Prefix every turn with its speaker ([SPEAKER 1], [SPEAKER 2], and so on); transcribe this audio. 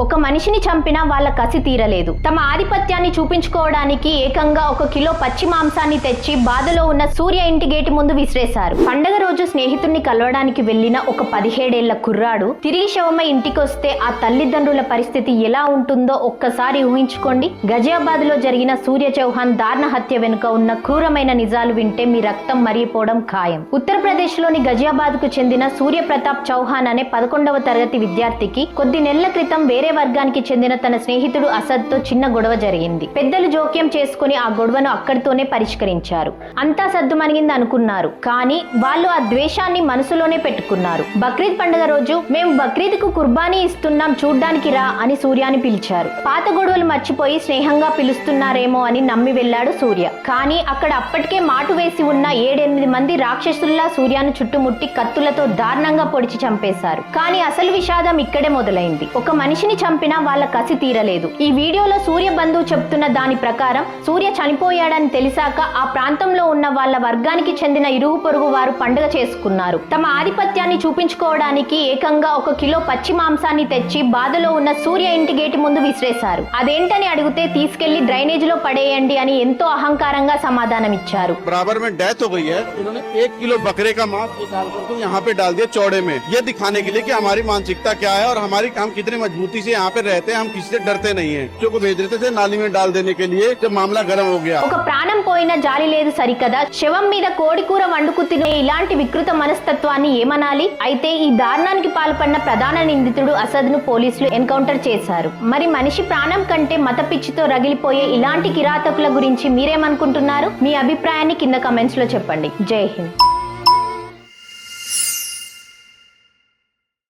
[SPEAKER 1] ఒక మనిషిని చంపినా వాళ్ళ కసి తీరలేదు. తమ ఆధిపత్యాన్ని చూపించుకోవడానికి ఏకంగా 1 కిలో పచ్చి మాంసాన్ని తెచ్చి బాధలో ఉన్న సూర్య ఇంటి గేటు ముందు విసిరేశారు. పండగ రోజు స్నేహితుడిని కలవడానికి వెళ్లిన ఒక 17 ఏళ్ల కుర్రాడు తిరిగి శవమై ఇంటికొస్తే ఆ తల్లిదండ్రుల పరిస్థితి ఎలా ఉంటుందో ఒక్కసారి ఊహించుకోండి. గజియాబాద్ లో జరిగిన సూర్య చౌహాన్ దారుణ హత్య వెనుక ఉన్న క్రూరమైన నిజాలు వింటే మీ రక్తం మరిగిపోవడం ఖాయం. ఉత్తరప్రదేశ్ లోని గజియాబాద్ కు చెందిన సూర్య ప్రతాప్ చౌహాన్ అనే 11వ తరగతి విద్యార్థికి కొద్ది నెలల క్రితం వేరే వర్గానికి చెందిన తన స్నేహితుడు అసద్ తో చిన్న గొడవ జరిగింది. పెద్దలు జోక్యం చేసుకుని ఆ గొడవను అక్కడితోనే పరిష్కరించారు. అంతా సద్దుమణిగింది అనుకున్నారు. కానీ వాళ్ళు ఆ ద్వేషాన్ని మనసులోనే పెట్టుకున్నారు. బక్రీద్ పండుగ రోజు మేము బక్రీద్ కు కుర్బానీ ఇస్తున్నాం, చూడ్డానికి రా అని సూర్యాని పిలిచారు. పాత గొడవలు మర్చిపోయి స్నేహంగా పిలుస్తున్నారేమో అని నమ్మి వెళ్లాడు సూర్య. కానీ అక్కడ అప్పటికే మాటు వేసి ఉన్న 7-8 మంది రాక్షసుల్లా సూర్యాను చుట్టుముట్టి కత్తులతో దారుణంగా పొడిచి చంపేశారు. కానీ అసలు విషాదం ఇక్కడే మొదలైంది. ఒక మనిషిని చంపినా వాళ్ళ కసి తీరలేదు. ఈ వీడియోలో సూర్య బంధువు చెప్తున్న దాని ప్రకారం సూర్య చనిపోయాడని తెలిసాక ఆ ప్రాంతంలో ఉన్న వాళ్ళ వర్గానికి చెందిన ఇరుగు పొరుగు వారు పండుగ చేసుకున్నారు. తమ ఆధిపత్యాన్ని చూపించుకోవడానికి ఏకంగా 1 కిలో పచ్చి మాంసాన్ని తెచ్చి బాధలో ఉన్న సూర్య ఇంటి గేటు ముందు విసిరేశారు. అదేంటని అడిగితే తీసుకెళ్లి డ్రైనేజ్ లో పడేయండి అని ఎంతో అహంకారంగా సమాధానం ఇచ్చారు.
[SPEAKER 2] बराबर में डेथ हो गई है, इन्होंने 1 किलो बकरे का मांस निकाल कर यहाँ पे डाल दिया चौड़े में, ये दिखाने के लिए कि हमारी मानसिकता क्या है और हम कितनी मजबूती से यहाँ पे रहते हैं, हम किसी से डरते नहीं हैं। बच्चों को भेज देते थे नाली में डाल देने के लिए जब मामला गर्म हो गया।
[SPEAKER 1] ఒక ప్రాణం పోయినా జాలి లేదు సరికదా, శవం మీద కోడికూర వండుకు తినే ఇలాంటి వికృత మనస్తత్వాన్ని ఏమనాలి? అయితే ఈ దారుణానికి పాల్పడిన ప్రధాన నిందితుడు అసద్ ను పోలీసులు ఎన్కౌంటర్ చేశారు. మరి మనిషి ప్రాణం కంటే మత పిచ్చితో రగిలిపోయే ఇలాంటి కిరాతకుల గురించి మీరేమనుకుంటున్నారు? మీ అభిప్రాయాన్ని కింద కమెంట్స్ లో చెప్పండి. జై హింద్.